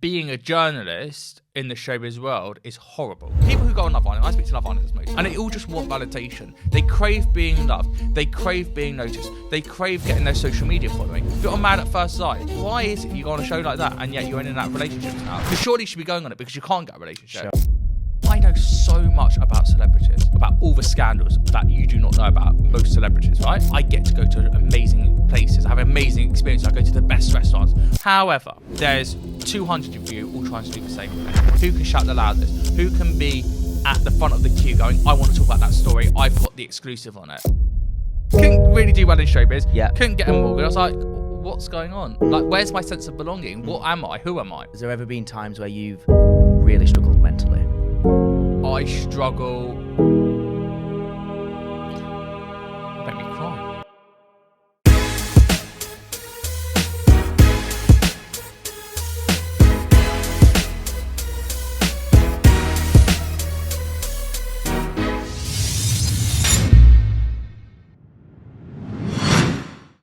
being a journalist in the showbiz world is horrible. People who go on Love Island, I speak to Love Islanders most, and they all just want validation. They crave being loved. They crave being noticed. They crave getting their social media following. If you're on Mad at First Sight, why is it you go on a show like that and yet you're in and out of relationships now? You surely should be going on it because you can't get a relationship. Sure. I know so much about celebrities, about all the scandals that you do not know about most celebrities, right? I get to go to amazing places, have amazing experiences, I go to the best restaurants. However, there's 200 of you all trying to do the same thing. Who can shout the loudest? Who can be at the front of the queue going, I want to talk about that story, I've got the exclusive on it. Couldn't really do well in showbiz, couldn't get a mortgage. I was like, what's going on? Like, where's my sense of belonging? What am I? Who am I? Has there ever been times where you've really struggled mentally? I struggle. Make me cry.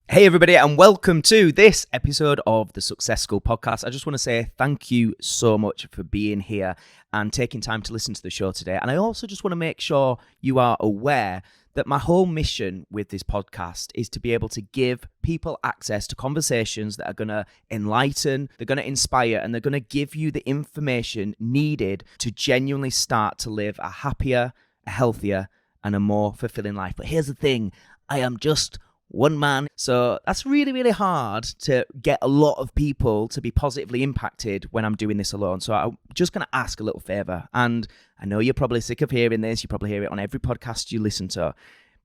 Hey everybody, and welcome to this episode of the Success School podcast. I just want to say thank you so much for being here and taking time to listen to the show today. And I also just want to make sure you are aware that my whole mission with this podcast is to be able to give people access to conversations that are going to enlighten, they're going to inspire, and they're going to give you the information needed to genuinely start to live a happier, a healthier, and a more fulfilling life. But here's the thing, I am just one man. So that's really, really hard to get a lot of people to be positively impacted when I'm doing this alone. So I'm just going to ask a little favor. And I know you're probably sick of hearing this. You probably hear it on every podcast you listen to.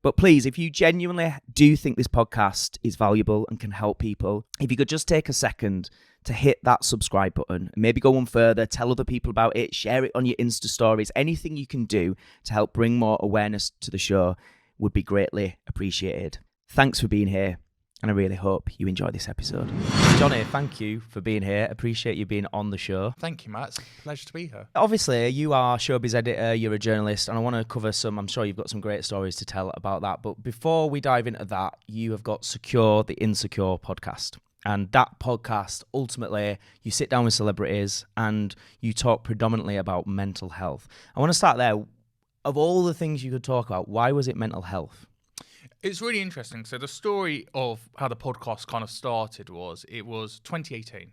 But please, if you genuinely do think this podcast is valuable and can help people, if you could just take a second to hit that subscribe button, maybe go on further, tell other people about it, share it on your Insta stories, anything you can do to help bring more awareness to the show would be greatly appreciated. Thanks for being here, and I really hope you enjoy this episode. Johnny, thank you for being here. Appreciate you being on the show. Thank you, Matt. It's a pleasure to be here. Obviously, you are Showbiz Editor, you're a journalist, and I want to cover I'm sure you've got some great stories to tell about that. But before we dive into that, you have got Secure, the Insecure podcast. And that podcast, ultimately, you sit down with celebrities and you talk predominantly about mental health. I want to start there. Of all the things you could talk about, why was it mental health? It's really interesting. So the story of how the podcast kind of started was, it was 2018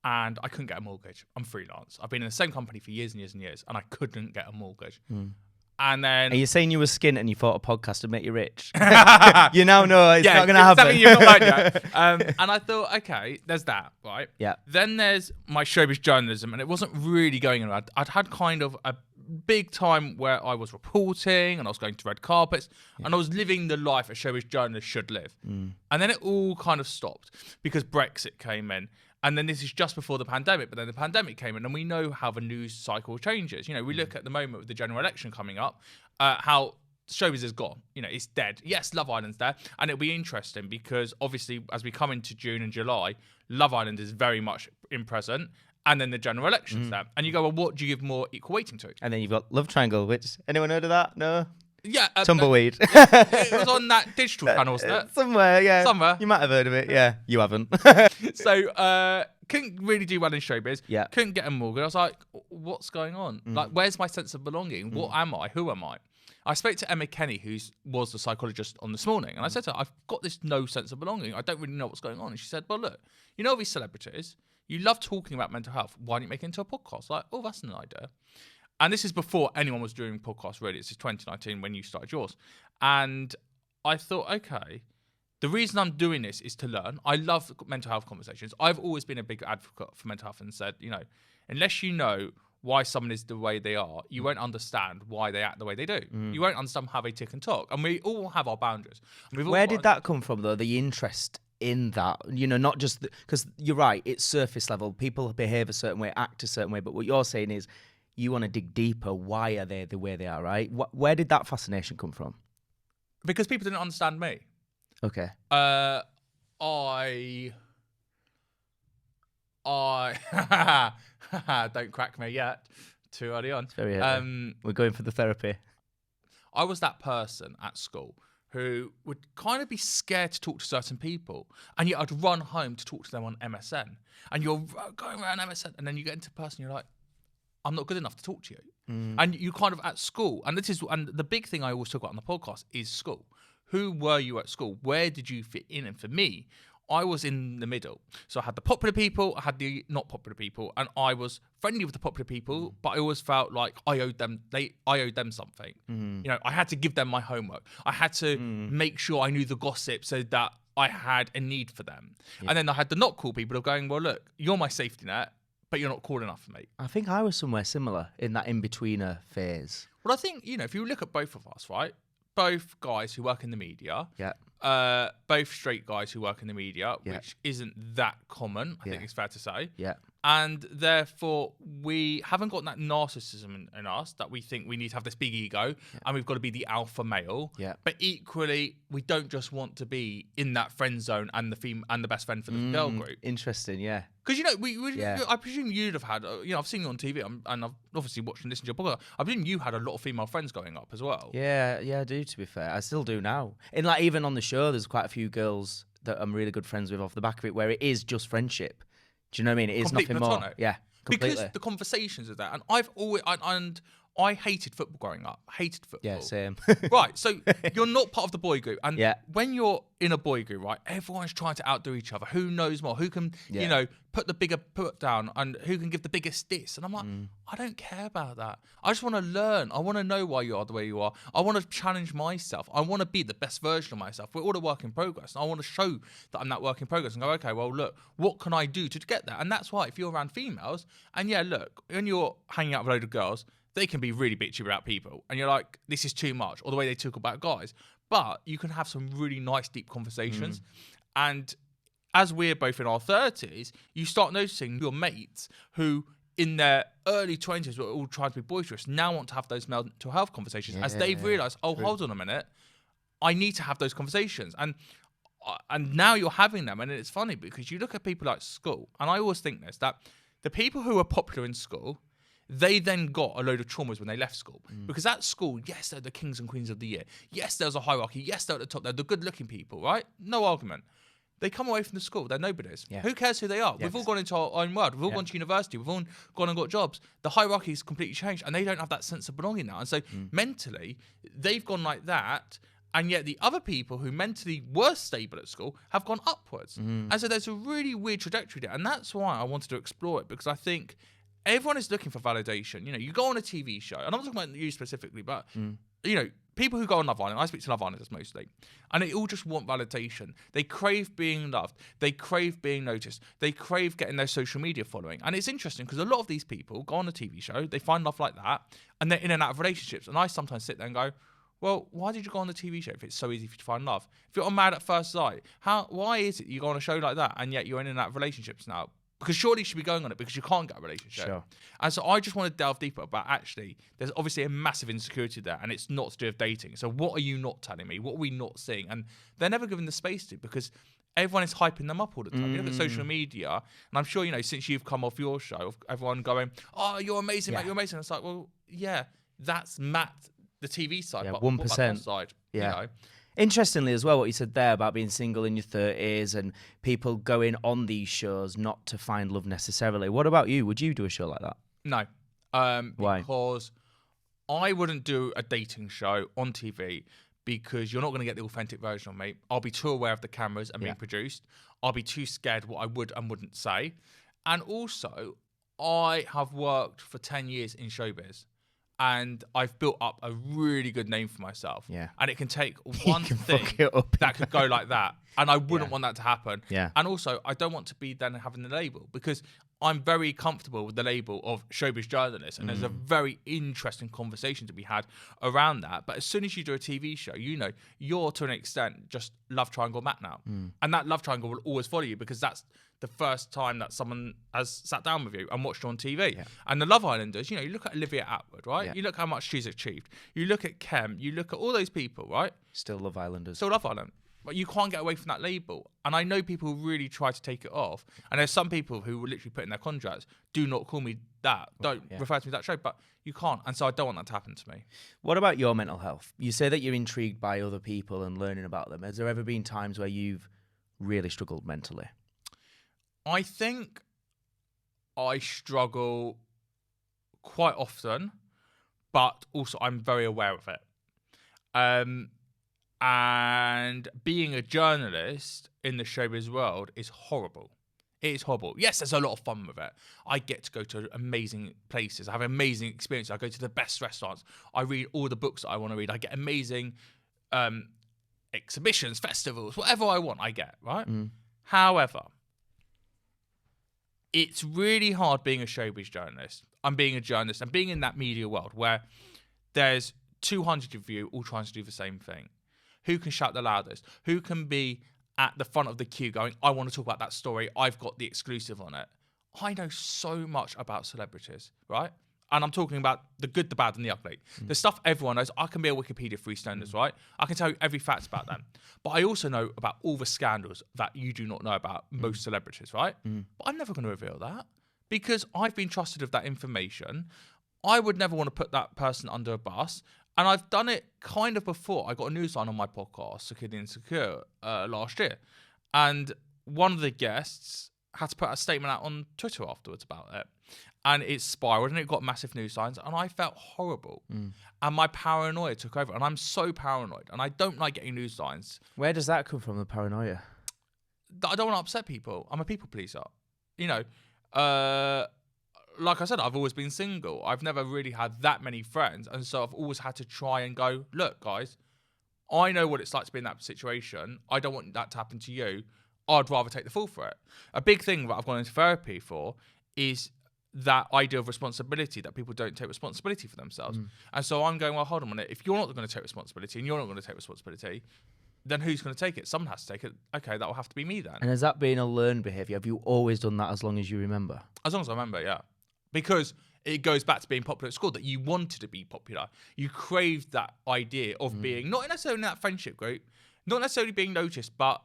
and I couldn't get a mortgage. I'm freelance. I've been in the same company for years and years and years and I couldn't get a mortgage. And then... Are you saying you were skint and you thought a podcast would make you rich? You now know it's not going to happen. Something you've not learned yet. And I thought, okay, there's that, right? Yeah. Then there's my showbiz journalism and it wasn't really going around. I'd had kind of a big time where I was reporting and I was going to red carpets and I was living the life a showbiz journalist should live. And then it all kind of stopped because Brexit came in. And then this is just before the pandemic, but then the pandemic came in and we know how the news cycle changes. You know, we look at the moment with the general election coming up, how showbiz is gone. You know, it's dead. Yes, Love Island's there. And it'll be interesting because obviously as we come into June and July, Love Island is very much in present. And then the general election's there. And you go, well, what do you give more equal weighting to? And then you've got Love Triangle, which, anyone heard of that? No? Yeah. Tumbleweed. It was on that digital channel, wasn't it? Somewhere, yeah. Somewhere. You might have heard of it, yeah. You haven't. So, couldn't really do well in showbiz. Yeah. Couldn't get a mortgage. I was like, what's going on? Like, where's my sense of belonging? What am I? Who am I? I spoke to Emma Kenny, who was the psychologist on This Morning, and I said to her, I've got this no sense of belonging. I don't really know what's going on. And she said, well, look, you know all these celebrities, you love talking about mental health. Why don't you make it into a podcast? Like, oh, that's an idea. And this is before anyone was doing podcasts, really. This is 2019 when you started yours. And I thought, okay, the reason I'm doing this is to learn. I love mental health conversations. I've always been a big advocate for mental health and said, you know, unless you know why someone is the way they are, you won't understand why they act the way they do. You won't understand how they tick and talk. And we all have our boundaries. Where did that come from, though, the interest in that? You know, not just... Because you're right, it's surface level. People behave a certain way, act a certain way. But what you're saying is you want to dig deeper. Why are they the way they are, right? Where did that fascination come from? Because people didn't understand me. Okay. Don't crack me yet. Too early on. It's very early. We're going for the therapy. I was that person at school who would kind of be scared to talk to certain people, and yet I'd run home to talk to them on MSN. And you're going around MSN, and then you get into person, you're like, I'm not good enough to talk to you. And you kind of at school, and the big thing I always talk about on the podcast is school. Who were you at school? Where did you fit in? And for me, I was in the middle. So I had the popular people, I had the not popular people, and I was friendly with the popular people, but I always felt like I owed them something. You know, I had to give them my homework. I had to make sure I knew the gossip so that I had a need for them. And then I had the not cool people of going, well, look, you're my safety net, but you're not cool enough for me. I think I was somewhere similar in that in-betweener phase. Well, I think, you know, if you look at both of us, right? Both guys who work in the media. Yeah. Both straight guys who work in the media, which isn't that common, I think it's fair to say. Yeah. And therefore, we haven't got that narcissism in us that we think we need to have this big ego and we've got to be the alpha male. Yeah. But equally, we don't just want to be in that friend zone and the best friend for the girl group. Interesting, yeah. Because, you know, I presume you'd have had, you know, I've seen you on TV and I've obviously watched and listened to your podcast. I presume you had a lot of female friends growing up as well. Yeah, I do, to be fair. I still do now. And like even on the show, there's quite a few girls that I'm really good friends with off the back of it where it is just friendship. Do you know what I mean? It is Complete nothing platonic. more. Yeah, completely. Because the conversations are there. And I've always, and I hated football growing up. Hated football. Yeah, same. Right, so you're not part of the boy group. And Yeah. when you're in a boy group, right, everyone's trying to outdo each other. Who knows more? Who can, you know, put the bigger put down and who can give the biggest diss? And I'm like, I don't care about that. I just want to learn. I want to know why you are the way you are. I want to challenge myself. I want to be the best version of myself. We're all a work in progress. And I want to show that I'm that work in progress and go, okay, well, look, what can I do to get there? And that's why if you're around females, and yeah, look, when you're hanging out with a load of girls, they can be really bitchy about people. And you're like, this is too much. Or the way they talk about guys. But you can have some really nice, deep conversations. And as we're both in our 30s, you start noticing your mates who in their early 20s were all trying to be boisterous now want to have those mental health conversations as they've realised, oh, hold on a minute, I need to have those conversations. And now you're having them. And it's funny because you look at people like school, and I always think this, that the people who are popular in school, they then got a load of traumas when they left school. Because at school, yes, they're the kings and queens of the year. Yes, there's a hierarchy. Yes, they're at the top. They're the good-looking people, right? No argument. They come away from the school. They're nobodies. Yeah. Who cares who they are? Yes. We've all gone into our own world. We've all gone to university. We've all gone and got jobs. The hierarchy's completely changed, and they don't have that sense of belonging now. And so mentally, they've gone like that, and yet the other people who mentally were stable at school have gone upwards. And so there's a really weird trajectory there. And that's why I wanted to explore it, because I think everyone is looking for validation. You know, you go on a TV show, and I'm not talking about you specifically, but, you know, people who go on Love Island, I speak to Love Islanders mostly, and they all just want validation. They crave being loved. They crave being noticed. They crave getting their social media following. And it's interesting because a lot of these people go on a TV show, they find love like that, and they're in and out of relationships. And I sometimes sit there and go, well, why did you go on the TV show if it's so easy for you to find love? If you're on Mad at First Sight, why is it you go on a show like that and yet you're in and out of relationships now? Because surely you should be going on it because you can't get a relationship. Sure. And so I just want to delve deeper about actually, there's obviously a massive insecurity there, and it's not to do with dating. So what are you not telling me? What are we not seeing? And they're never given the space to, because everyone is hyping them up all the time. You look at social media, and I'm sure, you know, since you've come off your show, everyone going, oh, you're amazing, Matt, you're amazing. And it's like, well, yeah, that's Matt, the TV side, but 1% side, yeah. You know? Interestingly as well, what you said there about being single in your 30s and people going on these shows not to find love necessarily. What about you? Would you do a show like that? No. Why? Because I wouldn't do a dating show on TV, because you're not going to get the authentic version of me. I'll be too aware of the cameras and being produced. I'll be too scared what I would and wouldn't say. And also, I have worked for 10 years in showbiz, and I've built up a really good name for myself. Yeah. And it can take one thing that could go like that. And I wouldn't want that to happen. Yeah. And also, I don't want to be then having the label, because I'm very comfortable with the label of showbiz journalist. And there's a very interesting conversation to be had around that. But as soon as you do a TV show, you know, you're to an extent just love triangle Matt now. And that love triangle will always follow you, because that's the first time that someone has sat down with you and watched you on TV. Yeah. And the Love Islanders, you know, you look at Olivia Attwood, right? Yeah. You look how much she's achieved. You look at Kem, you look at all those people, right? Still Love Islanders. Still Love Island. But you can't get away from that label. And I know people really try to take it off. And there's some people who will literally put in their contracts, do not call me that. Don't refer to me that show. But you can't. And so I don't want that to happen to me. What about your mental health? You say that you're intrigued by other people and learning about them. Has there ever been times where you've really struggled mentally? I think I struggle quite often, but also I'm very aware of it. And being a journalist in the showbiz world is horrible. It is horrible. Yes, there's a lot of fun with it. I get to go to amazing places. I have amazing experiences. I go to the best restaurants. I read all the books that I want to read. I get amazing exhibitions, festivals, whatever I want, I get, right? However, it's really hard being a showbiz journalist. I'm being a journalist and being in that media world where there's 200 of you all trying to do the same thing. Who can shout the loudest? Who can be at the front of the queue going, I want to talk about that story. I've got the exclusive on it. I know so much about celebrities, right? And I'm talking about the good, the bad, and the ugly. The stuff everyone knows. I can be a Wikipedia freestyler, right? I can tell you every fact about them. But I also know about all the scandals that you do not know about most celebrities, right? But I'm never going to reveal that because I've been trusted with that information. I would never want to put that person under a bus. And I've done it kind of before. I got a newsline on my podcast, Secure the Insecure, last year. And one of the guests had to put a statement out on Twitter afterwards about it. And it spiraled and it got massive news lines. And I felt horrible. And my paranoia took over. And I'm so paranoid. And I don't like getting news lines. Where does that come from, the paranoia? I don't want to upset people. I'm a people pleaser. You know, like I said, I've always been single. I've never really had that many friends. And so I've always had to try and go, look, guys, I know what it's like to be in that situation. I don't want that to happen to you. I'd rather take the fall for it. A big thing that I've gone into therapy for is that idea of responsibility, that people don't take responsibility for themselves. And so I'm going, well, hold on a minute. If you're not going to take responsibility and you're not going to take responsibility, then who's going to take it? Someone has to take it. Okay, that will have to be me then. And has that been a learned behaviour? Have you always done that as long as you remember? As long as I remember, yeah. Because it goes back to being popular at school, that you wanted to be popular. You craved that idea of being, not necessarily in that friendship group, not necessarily being noticed, but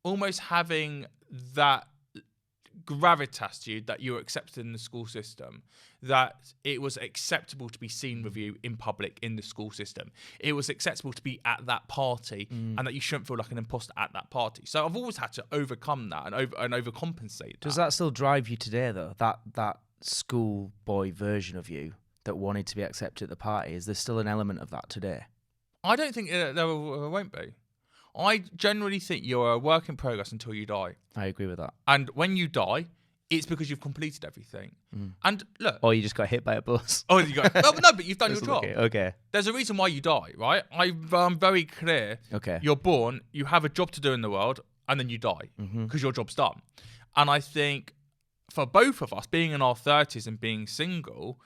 almost having that gravitas to you that you were accepted in the school system, that it was acceptable to be seen with you in public in the school system. It was acceptable to be at that party and that you shouldn't feel like an imposter at that party. So I've always had to overcome that and overcompensate that. Does that still drive you today, though? That schoolboy version of you that wanted to be accepted at the party, is there still an element of that today? I don't think there won't be. I generally think you're a work in progress until you die. I agree with that. And when you die, it's because you've completed everything. And look, or you just got hit by a bus. Oh, you got no, but you've done your job. Okay. There's a reason why you die, right? I'm very clear. Okay. You're born, you have a job to do in the world, and then you die because your job's done. And I think for both of us, being in our 30s and being single,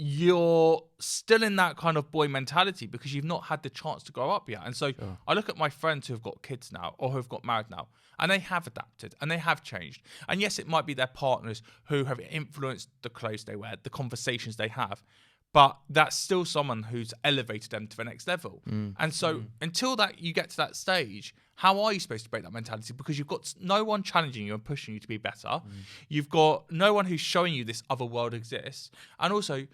you're still in that kind of boy mentality because you've not had the chance to grow up yet. And so I look at my friends who have got kids now or who have got married now, and they have adapted and they have changed. And yes, it might be their partners who have influenced the clothes they wear, the conversations they have, but that's still someone who's elevated them to the next level. And so until that you get to that stage, how are you supposed to break that mentality? Because you've got no one challenging you and pushing you to be better. You've got no one who's showing you this other world exists. And also,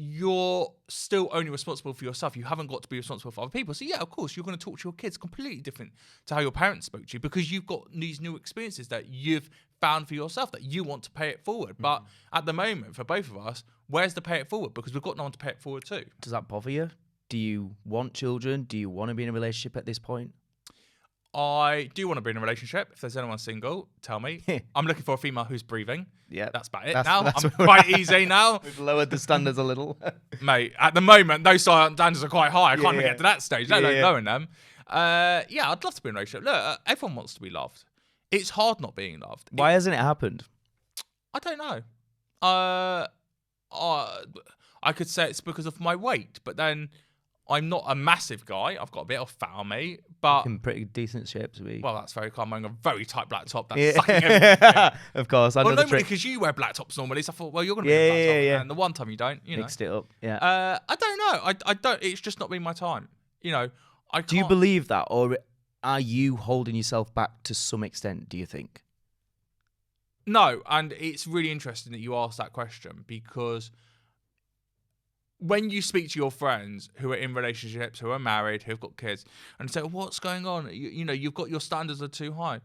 you're still only responsible for yourself. You haven't got to be responsible for other people. So yeah, of course, you're going to talk to your kids completely different to how your parents spoke to you because you've got these new experiences that you've found for yourself that you want to pay it forward. But at the moment, for both of us, where's the pay it forward? Because we've got no one to pay it forward to. Does that bother you? Do you want children? Do you want to be in a relationship at this point? I do want to be in a relationship. If there's anyone single, tell me. I'm looking for a female who's breathing. Yeah, that's about it now. I'm quite easy now. We've lowered the standards a little. Mate, at the moment, those standards are quite high. I can't even get to that stage. I don't know in them. Yeah, I'd love to be in a relationship. Look, everyone wants to be loved. It's hard not being loved. Why hasn't it happened? I don't know. I could say it's because of my weight, but then I'm not a massive guy. I've got a bit of fat on me, but in pretty decent shape to be. Well, that's very cool. I'm wearing a very tight black top. That's sucking everything. Of course. Well, normally because you wear black tops normally, so I thought, well, you're going to wear black top, and the one time you don't, you mixed it up. Yeah. I don't know. I don't. It's just not been my time. You know. Do you believe that, or are you holding yourself back to some extent, do you think? No, and it's really interesting that you asked that question, because when you speak to your friends who are in relationships, who are married, who've got kids, and say, what's going on? You know, you've got your standards are too high.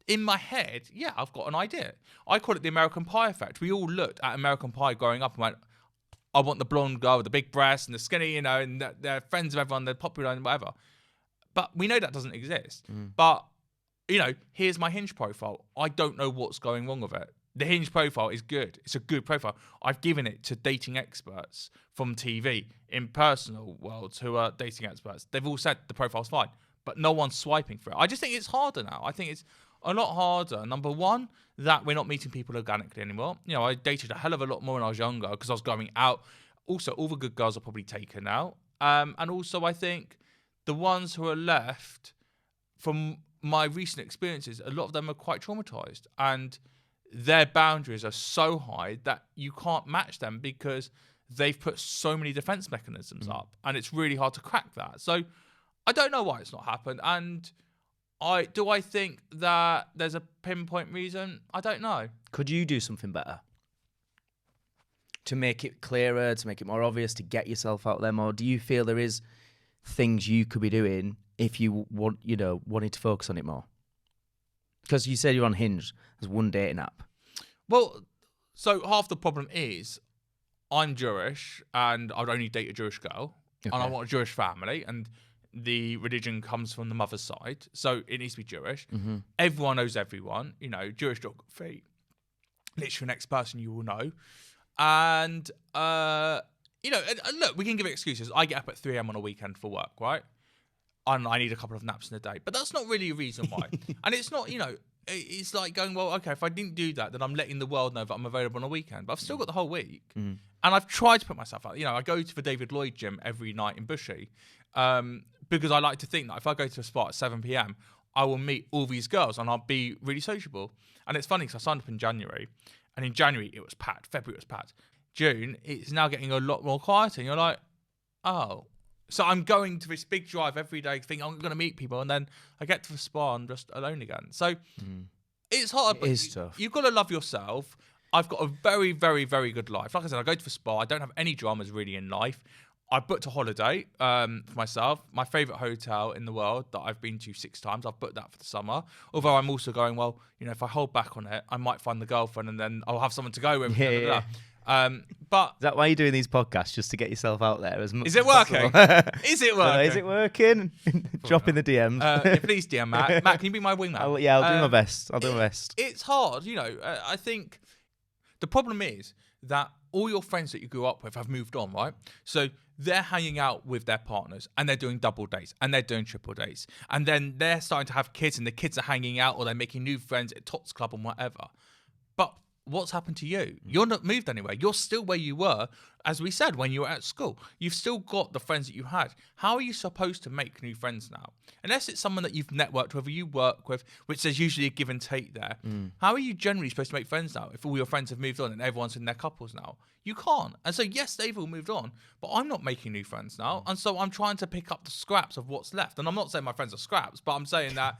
In my head, yeah, I've got an idea. I call it the American Pie effect. We all looked at American Pie growing up and went, I want the blonde girl with the big breasts and the skinny, you know, and they're friends of everyone, they're popular and whatever. But we know that doesn't exist. But, you know, here's my Hinge profile. I don't know what's going wrong with it. The Hinge profile is good. It's a good profile. I've given it to dating experts from TV in personal worlds who are dating experts. They've all said the profile's fine, but no one's swiping for it. I just think it's harder now. I think it's a lot harder. Number one, that we're not meeting people organically anymore. You know, I dated a hell of a lot more when I was younger because I was going out. Also, all the good girls are probably taken now. And also, I think the ones who are left, from my recent experiences, a lot of them are quite traumatized, and their boundaries are so high that you can't match them because they've put so many defense mechanisms up, and it's really hard to crack that. So I don't know why it's not happened. And I think that there's a pinpoint reason? I don't know. Could you do something better to make it clearer, to make it more obvious, to get yourself out there more? Do you feel there is things you could be doing if you wanted to focus on it more? Because you said you're on Hinge as one dating app. Well, so half the problem is I'm Jewish and I'd only date a Jewish girl, and I want a Jewish family, and the religion comes from the mother's side, so it needs to be Jewish. Everyone knows everyone, you know, Jewish geography, literally the next person you will know. And, you know, and look, we can give excuses. I get up at 3 a.m. on a weekend for work, right? And I need a couple of naps in a day. But that's not really a reason why. And it's not, you know, it's like going, well, okay, if I didn't do that, then I'm letting the world know that I'm available on a weekend. But I've still got the whole week. And I've tried to put myself out. You know, I go to the David Lloyd gym every night in Bushy, because I like to think that if I go to a spot at 7 p.m, I will meet all these girls and I'll be really sociable. And it's funny because I signed up in January, and in January it was packed, February it was packed. June, it's now getting a lot more quieter, and you're like, oh. So I'm going to this big drive every day thinking I'm going to meet people, and then I get to the spa and just alone again. So it's hard. It is tough. You've got to love yourself. I've got a very, very, very good life. Like I said, I go to the spa. I don't have any dramas really in life. I booked a holiday for myself. My favourite hotel in the world that I've been to 6 times. I've booked that for the summer. Although I'm also going, well, you know, if I hold back on it, I might find the girlfriend, and then I'll have someone to go with. Yeah. But is that why you're doing these podcasts, just to get yourself out there as much? Is it working? Is it working? Is it working? Drop in the DMs. Please DM Matt. Matt, can you be my wingman? I'll do my best. I'll do my best. It's hard, you know. I think the problem is that all your friends that you grew up with have moved on, right? So they're hanging out with their partners, and they're doing double dates, and they're doing triple dates, and then they're starting to have kids, and the kids are hanging out, or they're making new friends at Tots Club and whatever. But what's happened to you? You're not moved anywhere. You're still where you were, as we said, when you were at school. You've still got the friends that you had. How are you supposed to make new friends now? Unless it's someone that you've networked with or you work with, which there's usually a give and take there. How are you generally supposed to make friends now if all your friends have moved on and everyone's in their couples now? You can't. And so, yes, they've all moved on, but I'm not making new friends now. And so I'm trying to pick up the scraps of what's left. And I'm not saying my friends are scraps, but I'm saying that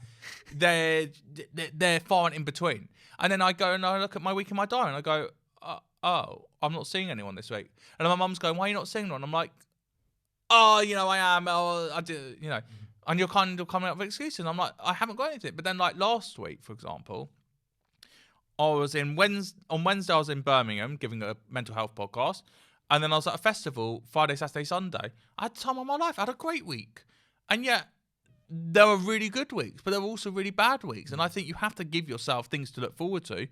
they're far and in between. And then I go and I look at my week in my diary and I go, oh, I'm not seeing anyone this week. And my mum's going, why are you not seeing anyone? I'm like, oh, you know, I am. Oh, I do, you know. And you're kind of coming up with excuses. And I'm like, I haven't got anything. But then, like last week, for example, on Wednesday I was in Birmingham giving a mental health podcast. And then I was at a festival Friday, Saturday, Sunday. I had the time of my life. I had a great week. And yet, there were really good weeks, but there were also really bad weeks. And I think you have to give yourself things to look forward to.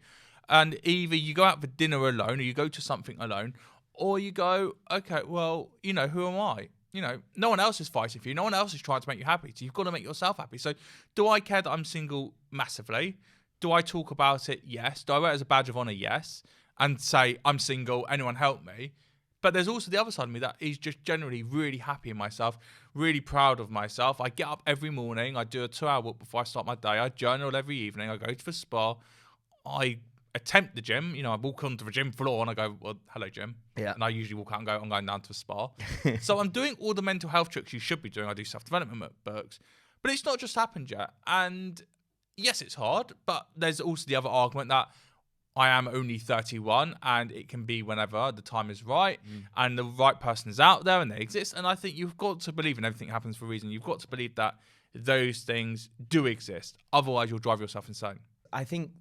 And either you go out for dinner alone, or you go to something alone, or you go, okay, well, you know, who am I? You know, no one else is fighting for you. No one else is trying to make you happy. So you've got to make yourself happy. So do I care that I'm single? Massively. Do I talk about it? Yes. Do I wear it as a badge of honor? Yes. And say, I'm single, anyone help me? But there's also the other side of me that is just generally really happy in myself, really proud of myself. I get up every morning. I do a 2-hour walk before I start my day. I journal every evening. I go to the spa. I attempt the gym. You know, I walk onto the gym floor and I go, well, hello, gym. Yeah. And I usually walk out and go, I'm going down to the spa. So I'm doing all the mental health tricks you should be doing. I do self-development books. But it's not just happened yet. And yes, it's hard, but there's also the other argument that I am only 31 and it can be whenever the time is right and the right person is out there and they exist. And I think you've got to believe in everything happens for a reason. You've got to believe that those things do exist. Otherwise, you'll drive yourself insane. I think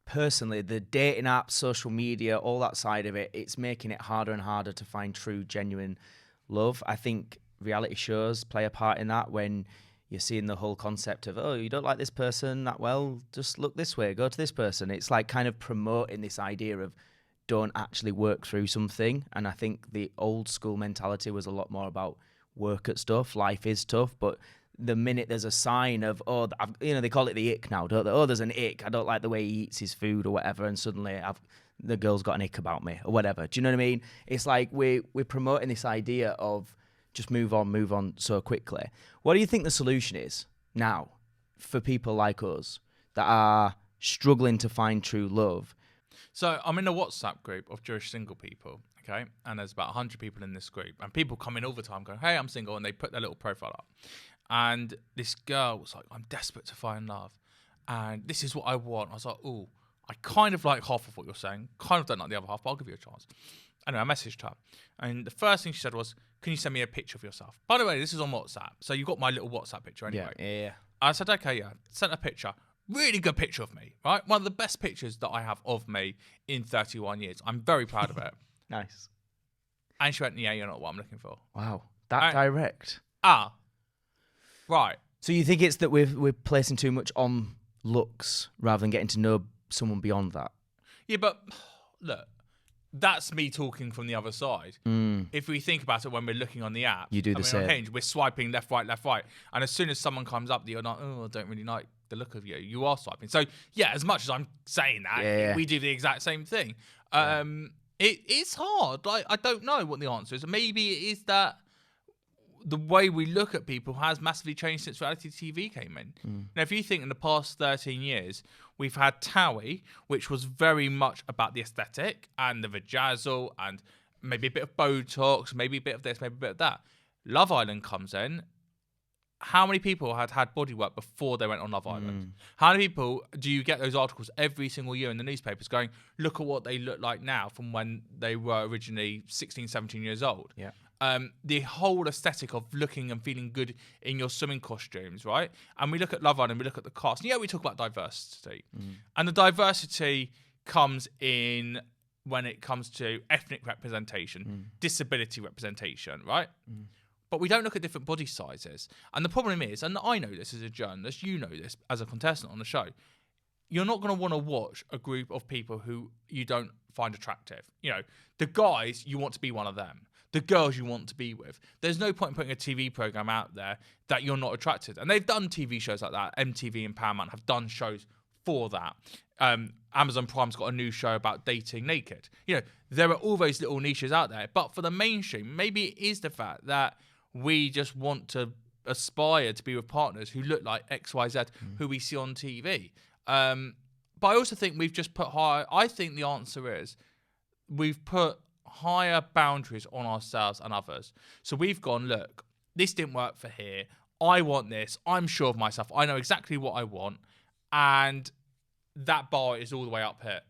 personally, the dating apps, social media, all that side of it, it's making it harder and harder to find true, genuine love. I think reality shows play a part in that when you're seeing the whole concept of, oh, you don't like this person that well, just look this way, go to this person. It's like kind of promoting this idea of don't actually work through something. And I think the old school mentality was a lot more about work at stuff. Life is tough, but the minute there's a sign of, oh, they call it the ick now, don't they? Oh, there's an ick. I don't like the way he eats his food or whatever. And suddenly the girl's got an ick about me or whatever. Do you know what I mean? It's like we're promoting this idea of just move on so quickly. What do you think the solution is now for people like us that are struggling to find true love? So I'm in a WhatsApp group of Jewish single people, okay? And there's about 100 people in this group. And people come in all the time going, hey, I'm single. And they put their little profile up. And this girl was like, I'm desperate to find love. And this is what I want. I was like, oh, I kind of like half of what you're saying. Kind of don't like the other half, but I'll give you a chance. Anyway, I messaged her. And the first thing she said was, can you send me a picture of yourself? By the way, this is on WhatsApp. So you got my little WhatsApp picture anyway. Yeah. I said, okay, yeah. Sent a picture. Really good picture of me, right? One of the best pictures that I have of me in 31 years. I'm very proud of it. Nice. And she went, yeah, you're not what I'm looking for. Wow. That direct. Right. So you think it's that we're placing too much on looks rather than getting to know someone beyond that? Yeah, but look, that's me talking from the other side. If we think about it when we're looking on the app, you do the same. On Hinge, we're swiping left, right. And as soon as someone comes up, you're like, oh, I don't really like the look of you. You are swiping. So, yeah, as much as I'm saying that, we do the exact same thing. It's hard. I don't know what the answer is. Maybe it is that the way we look at people has massively changed since reality TV came in. Now, if you think in the past 13 years, we've had Towie, which was very much about the aesthetic and the vajazzle and maybe a bit of Botox, maybe a bit of this, maybe a bit of that. Love Island comes in. How many people had bodywork before they went on Love Island? How many people do you get those articles every single year in the newspapers going, look at what they look like now from when they were originally 16, 17 years old? Yeah. The whole aesthetic of looking and feeling good in your swimming costumes, right? And we look at Love Island, we look at the cast. Yeah, we talk about diversity. And the diversity comes in when it comes to ethnic representation, disability representation, right? But we don't look at different body sizes. And the problem is, and I know this as a journalist, you know this as a contestant on the show, you're not going to want to watch a group of people who you don't find attractive. You know, the guys, you want to be one of them. The girls you want to be with. There's no point in putting a TV program out there that you're not attracted. And they've done TV shows like that. MTV and Paramount have done shows for that. Amazon Prime's got a new show about dating naked. You know, there are all those little niches out there. But for the mainstream, maybe it is the fact that we just want to aspire to be with partners who look like XYZ, who we see on TV. But I also think we've just put higher. I think the answer is we've put higher boundaries on ourselves and others. So we've gone, look, this didn't work for here. I want this. I'm sure of myself. I know exactly what I want. And that bar is all the way up here.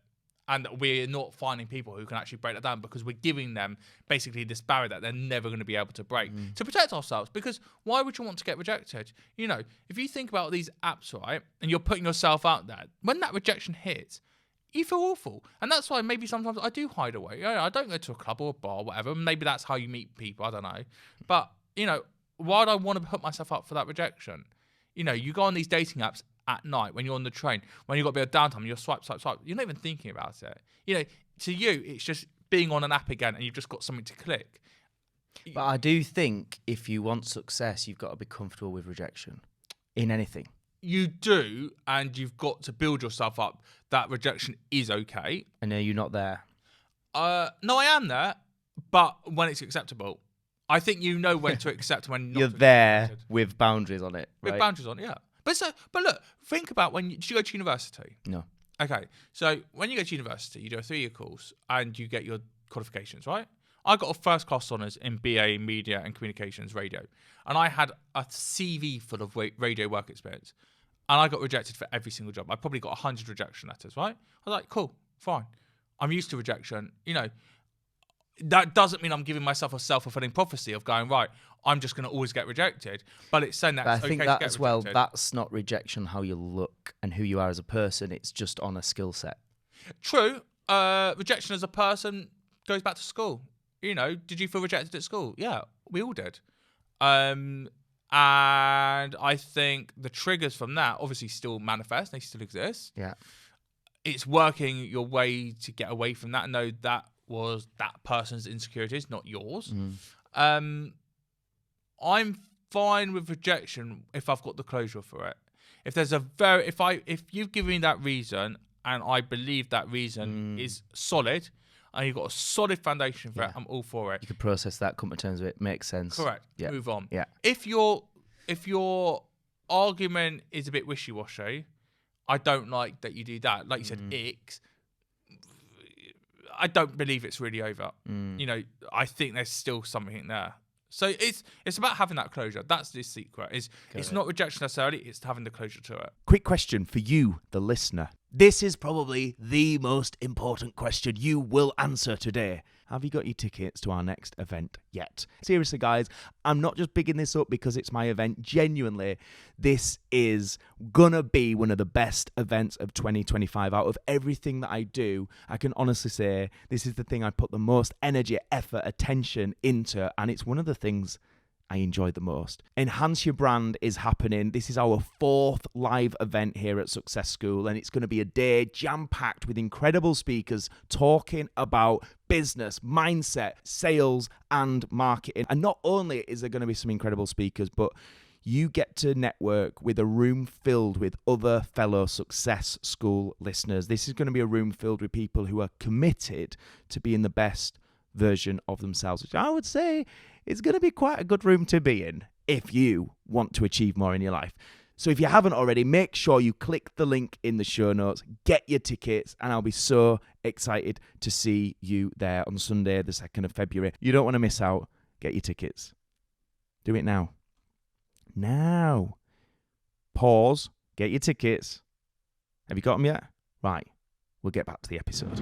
And we're not finding people who can actually break that down because we're giving them basically this barrier that they're never going to be able to break to protect ourselves. Because why would you want to get rejected? You know, if you think about these apps, right, and you're putting yourself out there, when that rejection hits, you feel awful. And that's why maybe sometimes I do hide away. You know, I don't go to a club or a bar or whatever. Maybe that's how you meet people. I don't know. But, you know, why do I want to put myself up for that rejection? You know, you go on these dating apps at night when you're on the train, when you've got a bit of downtime and you're swipe. You're not even thinking about it. You know, to you, it's just being on an app again and you've just got something to click. But I do think if you want success, you've got to be comfortable with rejection in anything. You do, and you've got to build yourself up that rejection is okay. And are you not there? No, I am there, but when it's acceptable. I think you know when to accept when not You're to there accepted. with boundaries on it, right? With boundaries on, yeah. But look, think about did you go to university? No. Okay, so when you go to university, you do a 3-year course and you get your qualifications, right? I got a first class honours in BA Media and Communications Radio, and I had a CV full of radio work experience, and I got rejected for every single job. I probably got 100 rejection letters, right? I was like, cool, fine. I'm used to rejection. You know, that doesn't mean I'm giving myself a self-fulfilling prophecy of going, right, I'm just going to always get rejected. But it's saying that But it's I think okay that to get as well, rejected. that's not rejection how you look and who you are as a person. It's just on a skill set. True. Rejection as a person goes back to school. You know, did you feel rejected at school? Yeah, we all did. And I think the triggers from that obviously still manifest. They still exist. Yeah. It's working your way to get away from that and know that was that person's insecurities, not yours. I'm fine with rejection if I've got the closure for it. If there's if you've given me that reason and I believe that reason is solid and you've got a solid foundation for it, I'm all for it. You could process that, come to terms with it, makes sense. Correct. Yeah. Move on. Yeah. If your argument is a bit wishy-washy, I don't like that you do that. Like you said, icks. I don't believe it's really over. You know, I think there's still something there. So it's about having that closure. That's the secret. It's not rejection necessarily, it's having the closure to it. Quick question for you, the listener. This is probably the most important question you will answer today. Have you got your tickets to our next event yet? Seriously, guys, I'm not just bigging this up because it's my event. Genuinely, this is gonna be one of the best events of 2025. Out of everything that I do, I can honestly say this is the thing I put the most energy, effort, attention into, and it's one of the things I enjoy the most. Enhance Your Brand is happening. This is our 4th live event here at Success School, and it's going to be a day jam-packed with incredible speakers talking about business, mindset, sales, and marketing. And not only is there going to be some incredible speakers, but you get to network with a room filled with other fellow Success School listeners. This is going to be a room filled with people who are committed to being the best version of themselves, which I would say is going to be quite a good room to be in if you want to achieve more in your life. So if you haven't already, make sure you click the link in the show notes, get your tickets, and I'll be so excited to see you there on Sunday, the 2nd of February. You don't want to miss out. Get your tickets. Do it now. Now. Pause. Get your tickets. Have you got them yet? Right. We'll get back to the episode.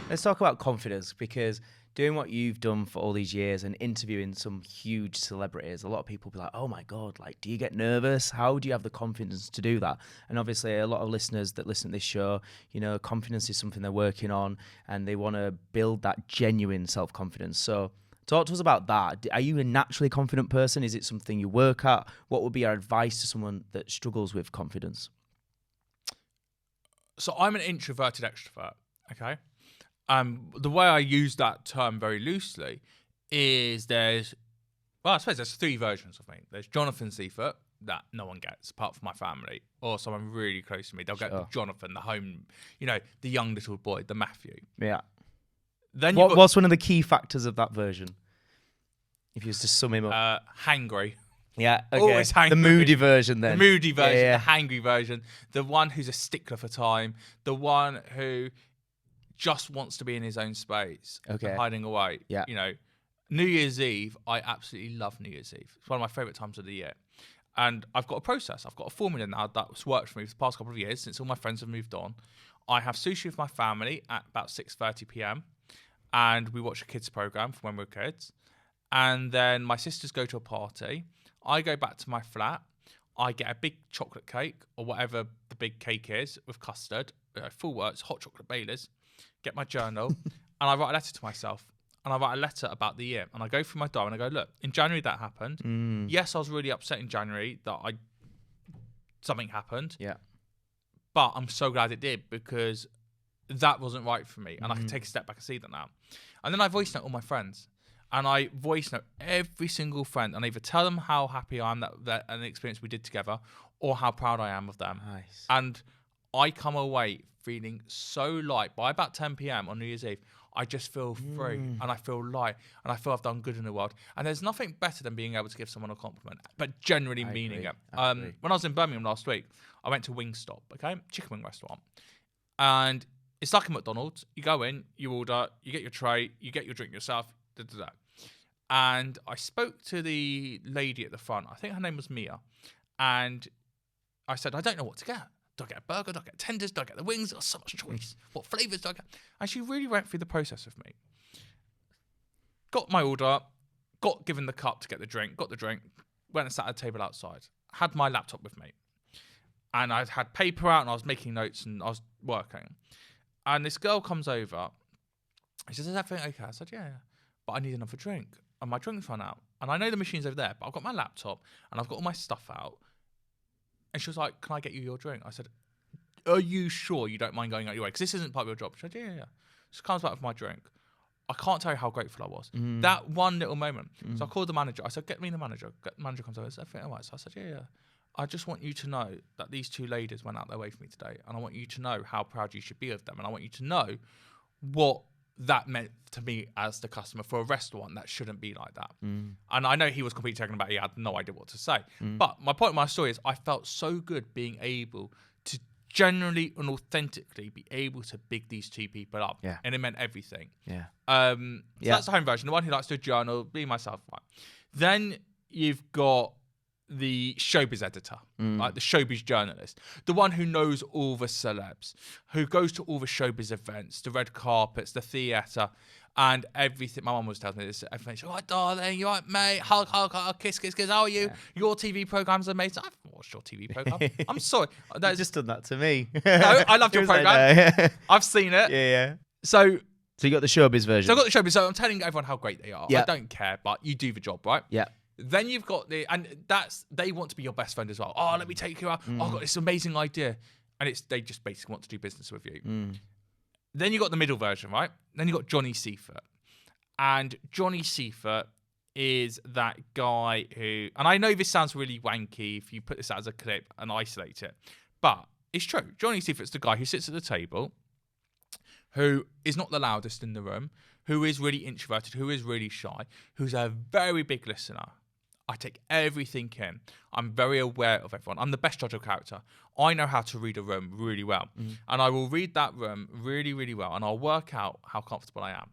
Let's talk about confidence, because doing what you've done for all these years and interviewing some huge celebrities, a lot of people be like, oh my God, like, do you get nervous? How do you have the confidence to do that? And obviously a lot of listeners that listen to this show, you know, confidence is something they're working on and they want to build that genuine self-confidence. So talk to us about that. Are you a naturally confident person? Is it something you work at? What would be your advice to someone that struggles with confidence? So I'm an introverted extrovert, okay? The way I use that term very loosely is I suppose there's 3 versions of me. There's Jonathan Seifert, that no one gets, apart from my family, or someone really close to me. They'll get the Jonathan, the home, you know, the young little boy, the Matthew. Yeah. Then what's one of the key factors of that version? If you was to sum him up. Hangry. Yeah, okay. Always hangry. The moody version then. The moody version, Yeah. the hangry version. The one who's a stickler for time. The one who just wants to be in his own space. Okay. And hiding away. Yeah. You know, New Year's Eve, I absolutely love New Year's Eve. It's one of my favourite times of the year. And I've got a process. I've got a formula now that's worked for me for the past couple of years since all my friends have moved on. I have sushi with my family at about 6:30 p.m. and we watch a kids program from when we were kids. And then my sisters go to a party. I go back to my flat. I get a big chocolate cake or whatever the big cake is with custard, full works, hot chocolate Baileys. Get my journal and I write a letter to myself. And I write a letter about the year. And I go through my diary and I go, look, in January that happened. Yes, I was really upset in January that something happened. Yeah. But I'm so glad it did because that wasn't right for me. And I can take a step back and see that now. And then I voice note all my friends. And I voice note every single friend and either tell them how happy I am that an experience we did together or how proud I am of them. Nice. And I come away feeling so light. By about 10 p.m. on New Year's Eve, I just feel free and I feel light and I feel I've done good in the world. And there's nothing better than being able to give someone a compliment, but generally meaning it. When I was in Birmingham last week, I went to Wingstop, okay? Chicken wing restaurant. And it's like a McDonald's. You go in, you order, you get your tray, you get your drink yourself, Da, da, da. And I spoke to the lady at the front. I think her name was Mia. And I said, I don't know what to get. Do I get a burger? Do I get tenders? Do I get the wings? There's so much choice. What flavours do I get? And she really went through the process with me. Got my order, got given the cup to get the drink, got the drink, went and sat at a table outside. Had my laptop with me. And I had paper out and I was making notes and I was working. And this girl comes over. She says, is everything okay? I said, yeah. But I need another drink. And my drink's run out. And I know the machine's over there, but I've got my laptop and I've got all my stuff out. And she was like, can I get you your drink? I said, are you sure you don't mind going out your way? Because this isn't part of your job. She said, yeah. She comes back with my drink. I can't tell you how grateful I was. That one little moment. So I called the manager. I said, get me the manager. The manager comes over. Is everything all right? So I said, yeah. I just want you to know that these two ladies went out their way for me today. And I want you to know how proud you should be of them. And I want you to know what that meant to me as the customer for a restaurant that shouldn't be like that. And I know he was completely taken aback. He had no idea what to say. But my point of my story is I felt so good being able to genuinely and authentically be able to big these two people up. Yeah. And it meant everything. Yeah. So that's the home version. The one who likes to journal, be myself. Right. Then you've got the Showbiz Editor, like the Showbiz journalist, the one who knows all the celebs, who goes to all the Showbiz events, the red carpets, the theatre, and everything. My mum always tells me this. Everything. She's, all right, darling, you all right, mate? Hug, hug, hug, kiss, kiss, kiss. How are you? Yeah. Your TV program's amazing. I've watched your TV program. I'm sorry. You just done that to me. No, I loved your program. Like, I've seen it. Yeah. So you got the Showbiz version. So I've got the Showbiz. So I'm telling everyone how great they are. I don't care, but you do the job, right? Yeah. Then you've got they want to be your best friend as well. Oh, let me take you out. Oh, I've got this amazing idea. And they just basically want to do business with you. Then you got the middle version, right? Then you got Johnny Seifert. And Johnny Seifert is that guy who, and I know this sounds really wanky if you put this out as a clip and isolate it, but it's true. Johnny Seifert's the guy who sits at the table, who is not the loudest in the room, who is really introverted, who is really shy, who's a very big listener. I take everything in. I'm very aware of everyone. I'm the best judge of character. I know how to read a room really well. And I will read that room really, really well. And I'll work out how comfortable I am.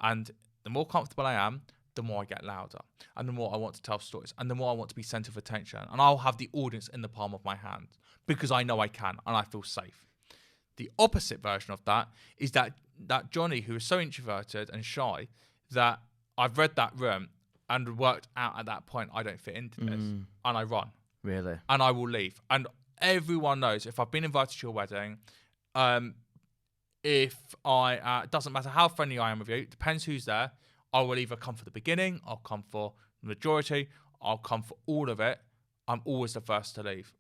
And the more comfortable I am, the more I get louder. And the more I want to tell stories. And the more I want to be centre of attention. And I'll have the audience in the palm of my hand. Because I know I can. And I feel safe. The opposite version of that is that Johnny, who is so introverted and shy, that I've read that room and worked out at that point I don't fit into this, and I run. Really? And I will leave. And everyone knows if I've been invited to your wedding, if I doesn't matter how friendly I am with you, it depends who's there. I will either come for the beginning, I'll come for the majority, I'll come for all of it. I'm always the first to leave.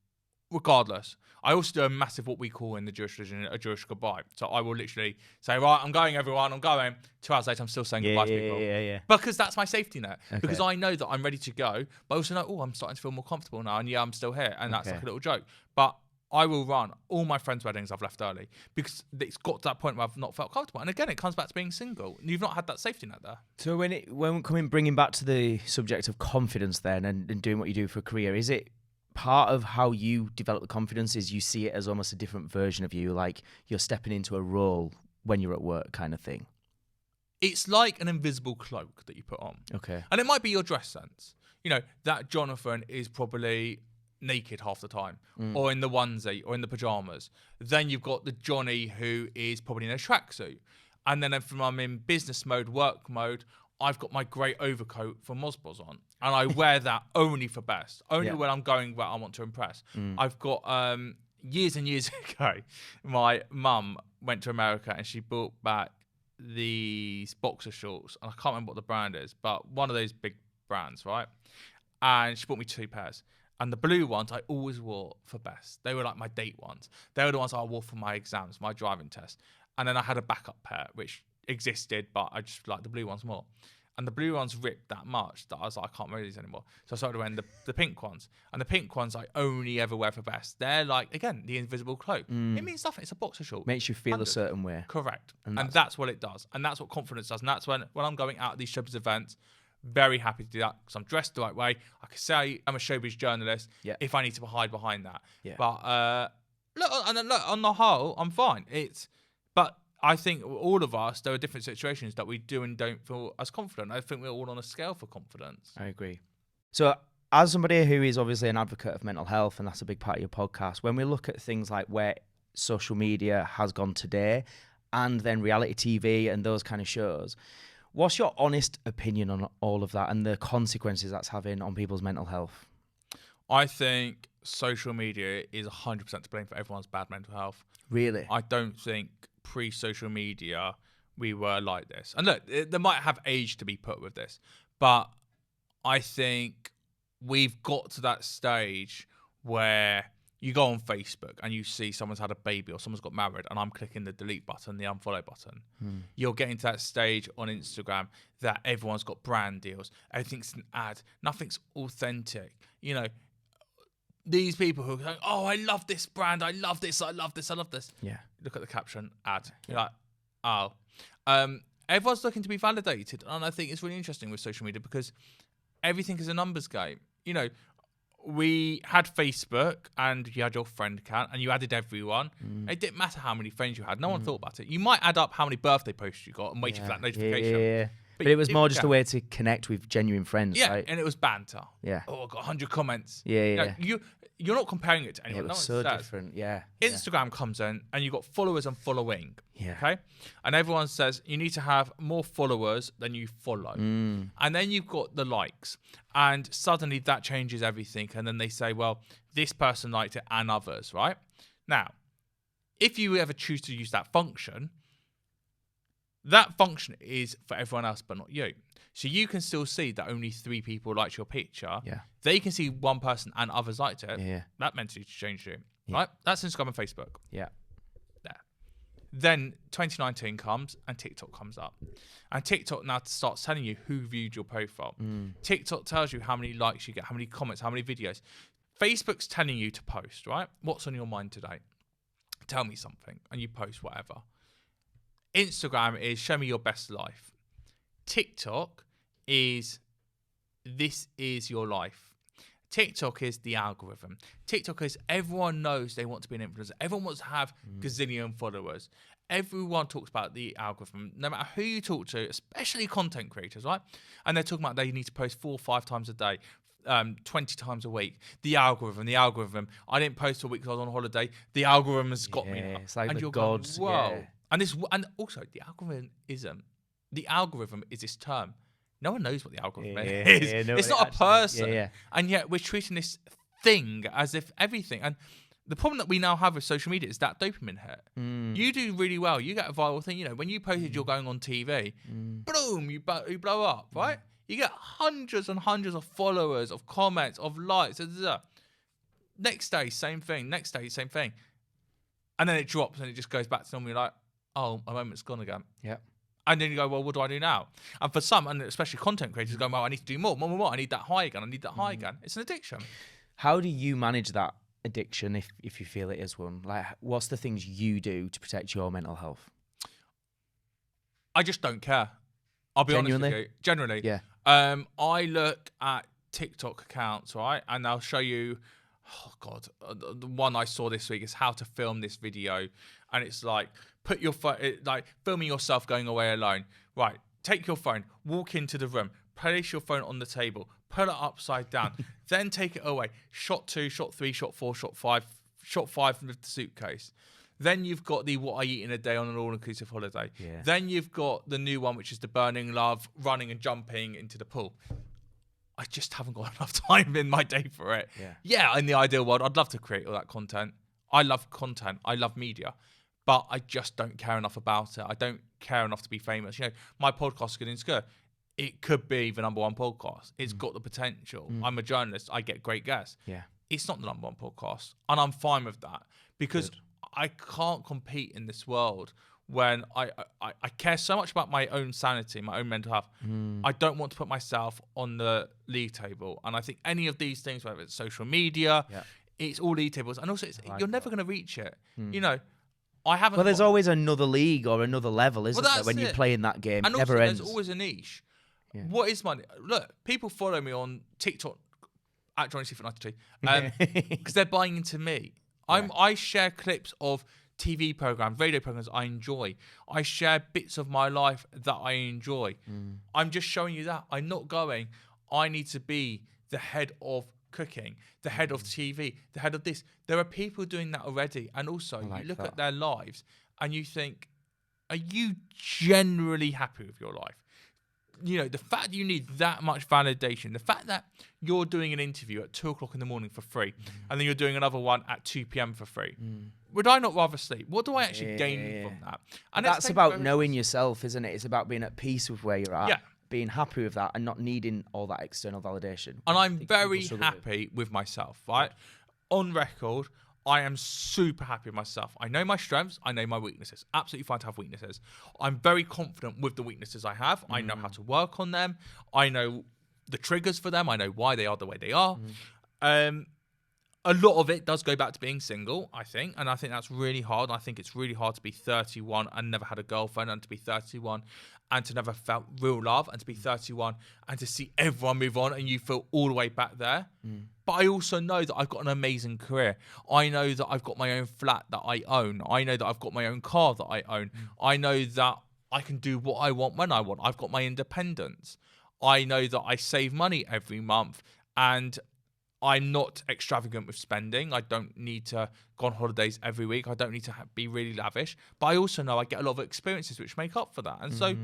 Regardless, I also do a massive what we call in the Jewish religion a Jewish goodbye. So I will literally say, right, I'm going, everyone, I'm going. 2 hours later, I'm still saying goodbye to people. Yeah. Because that's my safety net. Okay. Because I know that I'm ready to go, but I also know, I'm starting to feel more comfortable now, and I'm still here, and that's like a little joke. But I will run all my friends' weddings I've left early because it's got to that point where I've not felt comfortable. And again, it comes back to being single. You've not had that safety net there. So when bringing back to the subject of confidence then and doing what you do for a career, is it part of how you develop the confidence is you see it as almost a different version of you, like you're stepping into a role when you're at work kind of thing? It's like an invisible cloak that you put on. Okay. And it might be your dress sense. You know, that Jonathan is probably naked half the time or in the onesie or in the pajamas. Then you've got the Johnny who is probably in a tracksuit. And then if I'm in business mode, work mode, I've got my grey overcoat from Mosbos on, and I wear that only for best, only when I'm going where I want to impress. I've got, years and years ago, my mum went to America and she brought back these boxer shorts, and I can't remember what the brand is, but one of those big brands, right? And she bought me 2 pairs. And the blue ones I always wore for best. They were like my date ones. They were the ones I wore for my exams, my driving test. And then I had a backup pair, which existed, but I just like the blue ones more. And the blue ones ripped that much that I was like, I can't wear these anymore. So I started wearing the pink ones. And the pink ones I only ever wear for best. They're like, again, the invisible cloak. It means nothing. It's a boxer short. Makes you feel a certain way. Correct. And that's what it does. And that's what confidence does. And that's when I'm going out at these Showbiz events, very happy to do that because I'm dressed the right way. I can say I'm a Showbiz journalist if I need to hide behind that. Yeah. But look, on the whole, I'm fine. But I think all of us, there are different situations that we do and don't feel as confident. I think we're all on a scale for confidence. I agree. So as somebody who is obviously an advocate of mental health, and that's a big part of your podcast, when we look at things like where social media has gone today and then reality TV and those kind of shows, what's your honest opinion on all of that and the consequences that's having on people's mental health? I think social media is 100% to blame for everyone's bad mental health. Really? I don't think pre-social media we were like this. And look, there might have age to be put with this, but I think we've got to that stage where you go on Facebook and you see someone's had a baby or someone's got married and I'm clicking the delete button, the unfollow button. You're getting to that stage on Instagram that everyone's got brand deals. Everything's an ad. Nothing's authentic. You know, these people who are going, oh, I love this brand. I love this. I love this. I love this. Yeah. Look at the caption, ad. You're like, oh. Everyone's looking to be validated. And I think it's really interesting with social media because everything is a numbers game. You know, we had Facebook and you had your friend account and you added everyone. It didn't matter how many friends you had. No one thought about it. You might add up how many birthday posts you got and waited for that notification. Yeah. But it was more just a way to connect with genuine friends, right? And it was banter. Yeah. Oh, I got 100 comments. Yeah. You're not comparing it to anyone. It was no one so says. different, yeah. Instagram comes in and you've got followers and following. Yeah. Okay? And everyone says you need to have more followers than you follow. And then you've got the likes. And suddenly that changes everything. And then they say, well, this person liked it and others, right? Now, if you ever choose to use that function is for everyone else but not you. So you can still see that only 3 people liked your picture. Yeah. They can see one person and others liked it. Yeah. That mentally changed you, right? That's Instagram and Facebook. Yeah. There. Then 2019 comes and TikTok comes up. And TikTok now starts telling you who viewed your profile. TikTok tells you how many likes you get, how many comments, how many videos. Facebook's telling you to post, right? What's on your mind today? Tell me something. And you post whatever. Instagram is show me your best life. TikTok is this is your life. TikTok is the algorithm. TikTok is everyone knows they want to be an influencer. Everyone wants to have gazillion followers. Everyone talks about the algorithm, no matter who you talk to, especially content creators, right? And they're talking about they need to post 4 or 5 times a day, 20 times a week. The algorithm. I didn't post for a week because I was on holiday. The algorithm has got me now. It's like and the you're gods. going, whoa. Yeah. And also the algorithm is this term. No one knows what the algorithm is. It's not a person. And yet we're treating this thing as if everything. And the problem that we now have with social media is that dopamine hit. You do really well. You get a viral thing. You know, when you posted you're going on TV, boom, you blow up, right? You get hundreds and hundreds of followers, of comments, of likes. Next day, same thing. Next day, same thing. And then it drops and it just goes back to normal. You're like, oh, a moment's gone again. Yeah. And then you go, well, what do I do now? And for some, and especially content creators, going, well, I need to do more. I need that high again. I need that high again. It's an addiction. How do you manage that addiction if you feel it is one? Like, what's the things you do to protect your mental health? I just don't care. I'll be honest with you. Generally. Yeah. I look at TikTok accounts, right? And they'll show you, oh God, the one I saw this week is how to film this video. And it's like, put your phone, like filming yourself going away alone. Right, take your phone, walk into the room, place your phone on the table, put it upside down, then take it away. Shot 2, shot 3, shot 4, shot 5, shot 5 with the suitcase. Then you've got the what I eat in a day on an all-inclusive holiday. Yeah. Then you've got the new one, which is the burning love, running and jumping into the pool. I just haven't got enough time in my day for it. Yeah, in the ideal world, I'd love to create all that content. I love content. I love media. But I just don't care enough about it. I don't care enough to be famous. You know, my podcast, Good Insecure, it could be the #1 podcast. It's got the potential. I'm a journalist. I get great guests. Yeah. It's not the #1 podcast. And I'm fine with that because I can't compete in this world when I care so much about my own sanity, my own mental health. I don't want to put myself on the league table. And I think any of these things, whether it's social media, it's all league tables. And also, you're never going to reach it. You know, I haven't. Well, there's always another league or another level, isn't there, when you play in that game? And it never also, ends. There's always a niche. Yeah. What is money? Look, people follow me on TikTok at Johnny Seifert 92 because they're buying into me. I share clips of TV programs, radio programs I enjoy. I share bits of my life that I enjoy. I'm just showing you that. I'm not going, I need to be the head of cooking, the head of TV, the head of this. There are people doing that already. And also, you look at their lives and you think, are you generally happy with your life? You know, the fact that you need that much validation, the fact that you're doing an interview at 2 o'clock in the morning for free, and then you're doing another one at 2 p.m. for free. Would I not rather sleep? What do I actually gain from that? And that's about knowing yourself, isn't it? It's about being at peace with where you're at, being happy with that, and not needing all that external validation. And I'm very happy with myself, right? On record, I am super happy with myself. I know my strengths. I know my weaknesses. Absolutely fine to have weaknesses. I'm very confident with the weaknesses I have. I know how to work on them. I know the triggers for them. I know why they are the way they are. A lot of it does go back to being single, I think. And I think that's really hard. I think it's really hard to be 31 and never had a girlfriend, and to be 31 and to never felt real love, and to be 31 and to see everyone move on and you feel all the way back there. But I also know that I've got an amazing career. I know that I've got my own flat that I own. I know that I've got my own car that I own. I know that I can do what I want when I want. I've got my independence. I know that I save money every month, and I'm not extravagant with spending. I don't need to go on holidays every week. I don't need to be really lavish. But I also know I get a lot of experiences which make up for that. And so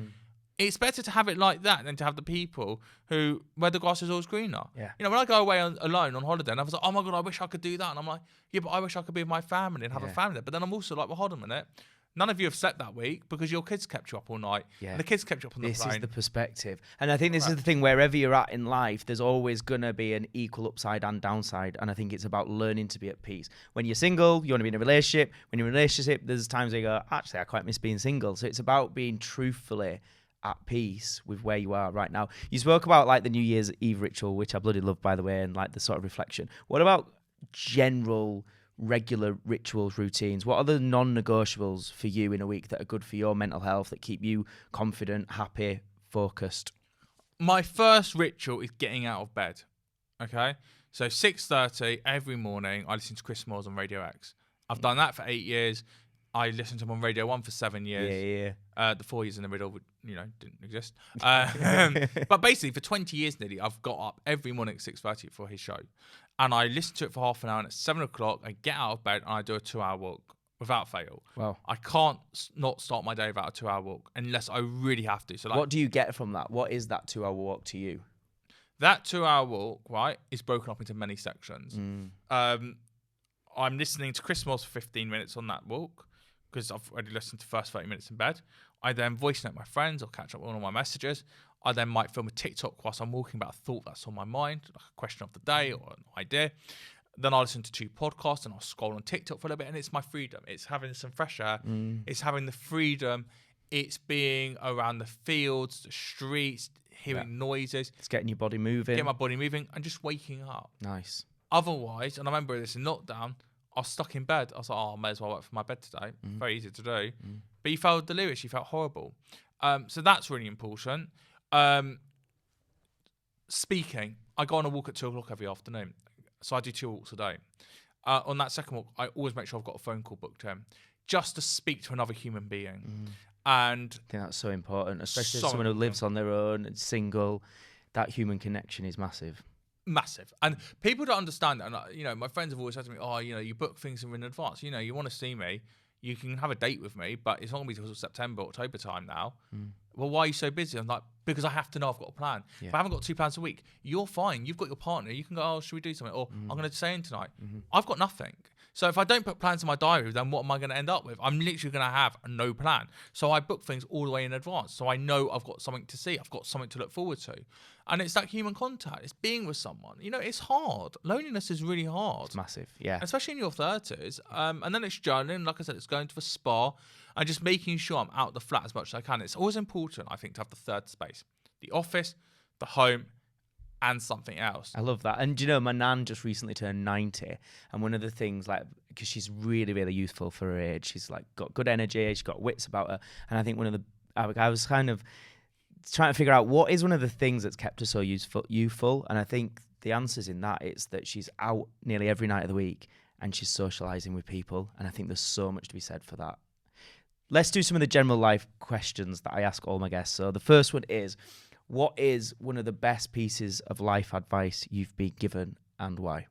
it's better to have it like that than to have the people where the grass is always greener. Yeah. You know, when I go away alone on holiday, and I was like, oh my God, I wish I could do that. And I'm like, yeah, but I wish I could be with my family and have a family there. But then I'm also like, well, hold on a minute. None of you have slept that week because your kids kept you up all night. Yeah. And the kids kept you up on the plane. This is the perspective. And I think this is the thing, wherever you're at in life, there's always going to be an equal upside and downside. And I think it's about learning to be at peace. When you're single, you want to be in a relationship. When you're in a relationship, there's times where you go, actually, I quite miss being single. So it's about being truthfully at peace with where you are right now. You spoke about like the New Year's Eve ritual, which I bloody love, by the way, and like the sort of reflection. What about general regular rituals, routines? What are the non-negotiables for you in a week that are good for your mental health, that keep you confident, happy, focused? My first ritual is getting out of bed. Okay, so 6:30 every morning I listen to Chris Moore's on Radio X. I've done that for 8 years. I listened to him on Radio 1 for 7 years. The 4 years in the middle, didn't exist. But basically, for 20 years nearly, I've got up every morning at 6:30 for his show. And I listen to it for half an hour, and at 7 o'clock, I get out of bed and I do a 2-hour walk without fail. Wow. I can't not start my day without a 2-hour walk unless I really have to. So, like, what do you get from that? What is that 2-hour walk to you? That 2-hour walk, right, is broken up into many sections. I'm listening to Chris Moore for 15 minutes on that walk, because I've already listened to the first 30 minutes in bed. I then voice note my friends or catch up on all my messages. I then might film a TikTok whilst I'm walking about a thought that's on my mind, like a question of the day or an idea. Then I'll listen to 2 podcasts and I'll scroll on TikTok for a little bit, and it's my freedom. It's having some fresh air. It's having the freedom. It's being around the fields, the streets, hearing noises. It's getting your body moving. Getting my body moving and just waking up. Nice. Otherwise, and I remember this in lockdown, I was stuck in bed. I was like, I may as well work from my bed today. Very easy to do. But you felt delirious. You felt horrible. So that's really important. Speaking. I go on a walk at 2 o'clock every afternoon. So I do 2 walks a day. On that second walk, I always make sure I've got a phone call booked in just to speak to another human being. And I think that's so important, especially someone who lives on their own and single. That human connection is massive. Massive. And people don't understand that. And, my friends have always said to me, you book things in advance. You want to see me, you can have a date with me, but it's not going to be until September, October time now. Well, why are you so busy? I'm like, because I have to know I've got a plan. If I haven't got 2 plans a week, you're fine. You've got your partner. You can go, should we do something? Or I'm going to stay in tonight. I've got nothing. So if I don't put plans in my diary, then what am I going to end up with? I'm literally going to have no plan. So I book things all the way in advance. So I know I've got something to see. I've got something to look forward to. And it's that human contact. It's being with someone. It's hard. Loneliness is really hard. It's massive, yeah. Especially in your 30s. And then it's journaling. Like I said, it's going to the spa and just making sure I'm out the flat as much as I can. It's always important, I think, to have the third space. The office, the home, and something else. I love that. And my nan just recently turned 90, and one of the things, because she's really, really youthful for her age, she's got good energy, she's got wits about her, and I think I was kind of trying to figure out what is one of the things that's kept her so youthful, and I think the answer's in that. It's that she's out nearly every night of the week, and she's socializing with people. And I think there's so much to be said for that. Let's do some of the general life questions that I ask all my guests. So the first one is, what is one of the best pieces of life advice you've been given and why?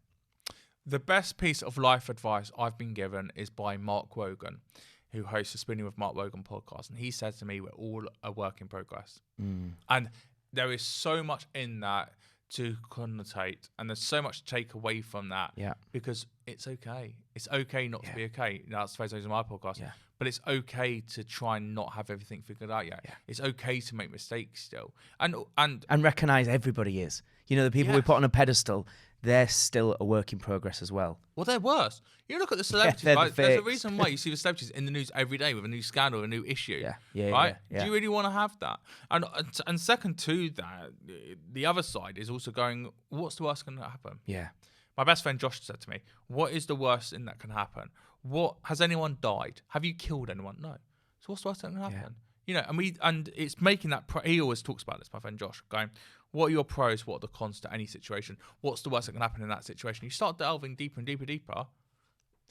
The best piece of life advice I've been given is by Mark Wogan, who hosts the Spinning with Mark Wogan podcast. And he said to me, we're all a work in progress. And there is so much in that to connotate, and there's so much to take away from that. Yeah. Because it's okay. It's okay not to be okay. That's the phrase I use on my podcast. Yeah. But it's okay to try and not have everything figured out yet. Yeah. It's okay to make mistakes still. And recognize everybody is. You know, the people we put on a pedestal, they're still a work in progress as well. Well, they're worse. You look at the celebrities, right? There's a reason why you see the celebrities in the news every day with a new scandal, a new issue. Right? Do you really want to have that? And second to that, the other side is also going, what's the worst going to happen? Yeah. My best friend Josh said to me, what is the worst thing that can happen? Has anyone died? Have you killed anyone? No. So what's the worst thing that can happen? You know, and it's making that, he always talks about this, my friend Josh, going, what are your pros? What are the cons to any situation? What's the worst that can happen in that situation? You start delving deeper and deeper.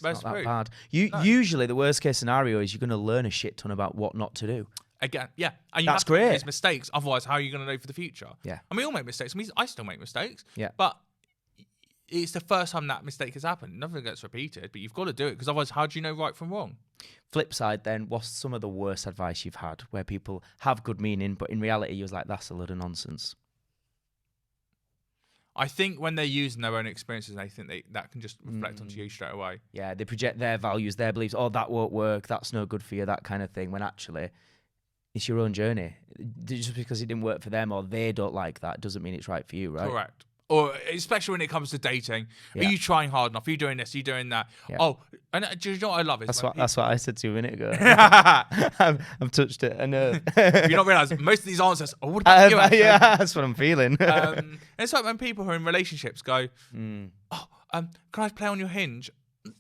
It's not that bad. Usually the worst case scenario is you're going to learn a shit ton about what not to do. Again, yeah. And you That's have to make great. these mistakes. Otherwise, how are you going to know for the future? Yeah. And we all make mistakes. I mean, I still make mistakes. Yeah. But it's the first time that mistake has happened. Nothing gets repeated, but you've got to do it, because otherwise, how do you know right from wrong? Flip side then, what's some of the worst advice you've had where people have good meaning, but in reality you was like, that's a load of nonsense? I think when they're using their own experiences, they think that can just reflect onto you straight away. Yeah, they project their values, their beliefs. Oh, that won't work. That's no good for you, that kind of thing. When actually, it's your own journey. Just because it didn't work for them or they don't like that doesn't mean it's right for you, right? Correct. Or especially when it comes to dating. Are you trying hard enough? Are you doing this? Are you doing that? Yeah. Oh, and do you know what I love? That's what I said to you a minute ago. I've touched it. I know. You not realise most of these answers are what about you? Actually? Yeah, that's what I'm feeling. And it's like when people who are in relationships go, can I play on your Hinge?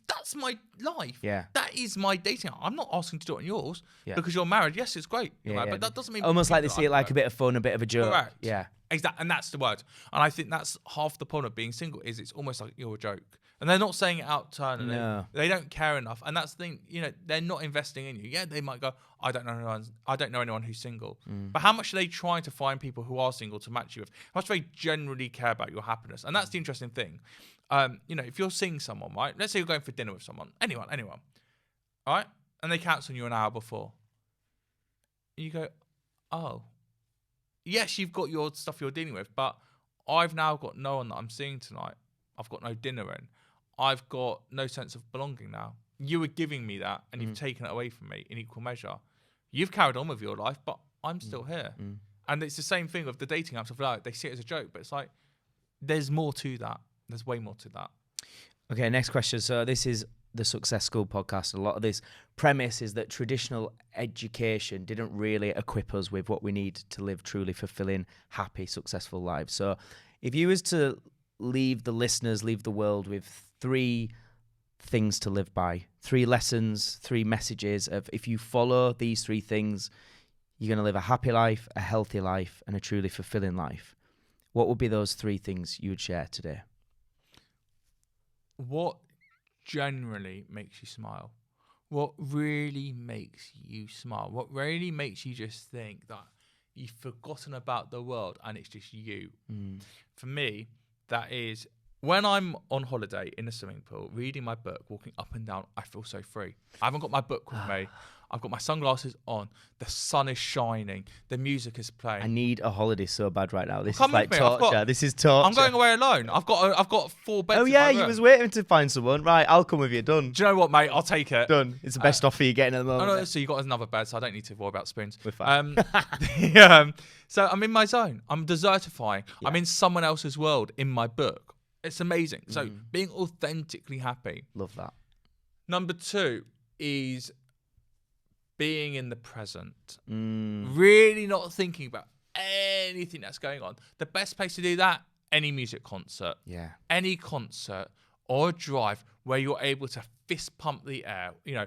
That's my life. Yeah. That is my dating. I'm not asking to do it on yours because you're married. Yes, it's great. But that doesn't mean almost like they see it like a bit of fun, a bit of a joke. Correct. Yeah. Exactly, and that's the word. And I think that's half the problem of being single, is it's almost like you're a joke. And they're not saying it out turn. No. They don't care enough. And that's the thing, you know, they're not investing in you. Yeah, they might go, I don't know anyone who's single. But how much are they trying to find people who are single to match you with? How much do they generally care about your happiness? And that's the interesting thing. You know, if you're seeing someone, right? Let's say you're going for dinner with someone. Anyone. All right? And they cancel you an hour before. You go, oh. Yes, you've got your stuff you're dealing with, but I've now got no one that I'm seeing tonight. I've got no dinner in. I've got no sense of belonging now. You were giving me that, and you've taken it away from me in equal measure. You've carried on with your life, but I'm still here. And it's the same thing with the dating apps. Like, they see it as a joke, but it's like, there's more to that. There's way more to that. Okay, next question. So this is the Success School podcast. A lot of this premise is that traditional education didn't really equip us with what we need to live truly fulfilling, happy, successful lives. So if you was to leave the listeners, leave the world with 3 things to live by, 3 lessons, 3 messages of, if you follow these 3 things, you're going to live a happy life, a healthy life, and a truly fulfilling life. What would be those 3 things you would share today? What generally makes you smile? What really makes you smile? What really makes you just think that you've forgotten about the world and it's just you? For me, that is when I'm on holiday in a swimming pool, reading my book, walking up and down, I feel so free. I haven't got my book with me. I've got my sunglasses on. The sun is shining. The music is playing. I need a holiday so bad right now. This is Come like with me. torture. This is torture. I'm going away alone. I've got 4 beds. Oh yeah, you was waiting to find someone. Right, I'll come with you. Done. Do you know what, mate? I'll take it. Done. It's the best offer you're getting at the moment. Oh, no, so you got another bed, so I don't need to worry about spoons. We're fine. So I'm in my zone. I'm desertifying. Yeah. I'm in someone else's world in my book. It's amazing. So being authentically happy. Love that. Number 2 is being in the present. Really not thinking about anything that's going on. The best place to do that, any music concert. Yeah. Any concert or drive where you're able to fist pump the air. You know,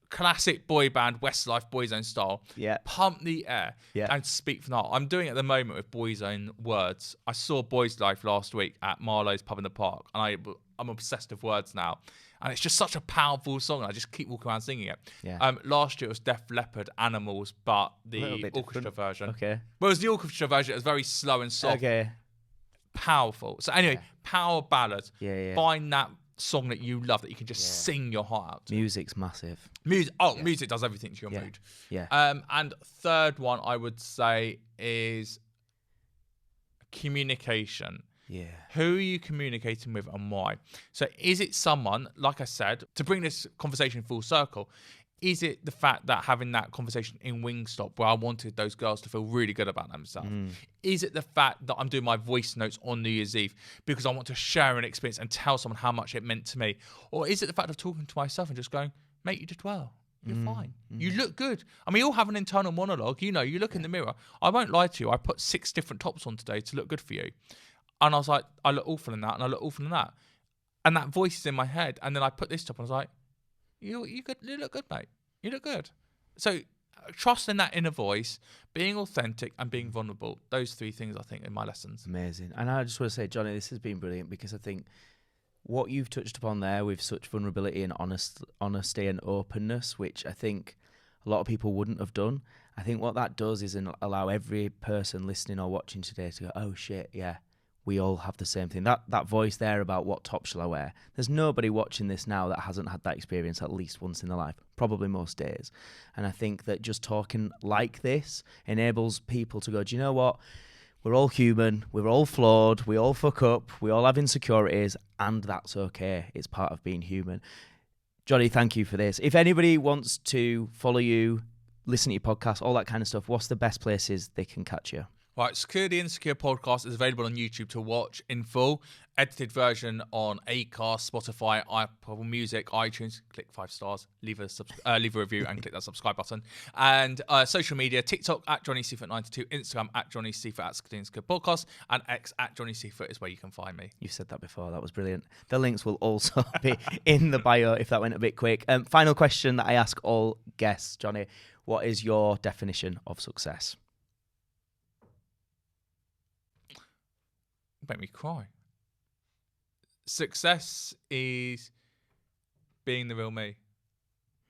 classic boy band, Westlife, Boyzone style. Yeah. Pump the air and speak from the heart. I'm doing it at the moment with Boyzone words. I saw Boys Life last week at Marlowe's Pub in the Park, and I'm obsessed with words now. And it's just such a powerful song. I just keep walking around singing it. Yeah. Last year it was Def Leppard, Animals, but Little the bit orchestra different. version. Okay. Whereas the orchestra version, it was very slow and soft, Okay. powerful. So anyway, power ballad. Yeah. Find that song that you love that you can just sing your heart out to. Music's massive. Music does everything to your mood. Yeah. And third one I would say is communication. Yeah. Who are you communicating with and why? So is it someone, like I said, to bring this conversation full circle, is it the fact that having that conversation in Wingstop where I wanted those girls to feel really good about themselves? Is it the fact that I'm doing my voice notes on New Year's Eve because I want to share an experience and tell someone how much it meant to me? Or is it the fact of talking to myself and just going, mate, you did well. You're fine. You look good. I mean, you all have an internal monologue. You know, you look in the mirror. I won't lie to you. I put 6 different tops on today to look good for you. And I was like, I look awful in that and I look awful in that. And that voice is in my head. And then I put this top and I was like, you look good, mate. You look good. So trusting that inner voice, being authentic and being vulnerable. Those 3 things, I think, are my lessons. Amazing. And I just want to say, Johnny, this has been brilliant because I think what you've touched upon there with such vulnerability and honesty and openness, which I think a lot of people wouldn't have done. I think what that does is allow every person listening or watching today to go, oh shit, yeah, we all have the same thing. That voice there about what top shall I wear. There's nobody watching this now that hasn't had that experience at least once in their life, probably most days. And I think that just talking like this enables people to go, do you know what? We're all human, we're all flawed, we all fuck up, we all have insecurities, and that's okay. It's part of being human. Johnny, thank you for this. If anybody wants to follow you, listen to your podcast, all that kind of stuff, what's the best places they can catch you? Right, Secure the Insecure podcast is available on YouTube to watch in full. Edited version on Acast, Spotify, Apple Music, iTunes. Click 5 stars, leave a review, and click that subscribe button. And social media: TikTok at Johnny Seifert 92, Instagram at Johnny Seifert at Secure the Insecure podcast, and X at Johnny Seifert is where you can find me. You've said that before. That was brilliant. The links will also be in the bio if that went a bit quick. Final question that I ask all guests, Johnny: what is your definition of success? Make me cry. Success is being the real me.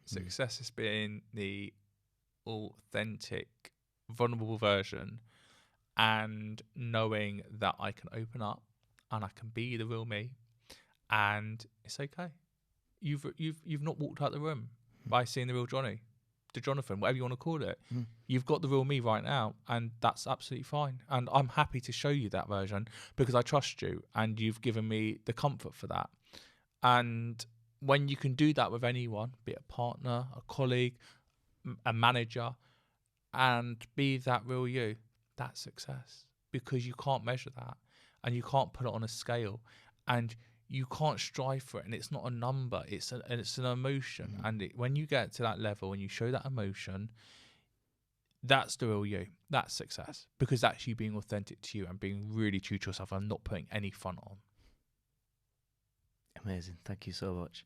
Success is being the authentic, vulnerable version, and knowing that I can open up and I can be the real me, and it's okay. You've not walked out the room by seeing the real Johnny, the Jonathan, whatever you want to call it. You've got the real me right now, and that's absolutely fine. And I'm happy to show you that version because I trust you, and you've given me the comfort for that. And when you can do that with anyone, be it a partner, a colleague, a manager, and be that real you, that's success, because you can't measure that and you can't put it on a scale, and you can't strive for it, and it's not a number, it's an emotion. And when you get to that level and you show that emotion, that's the real you. That's success, because that's you being authentic to you and being really true to yourself and not putting any front on. Amazing. Thank you so much.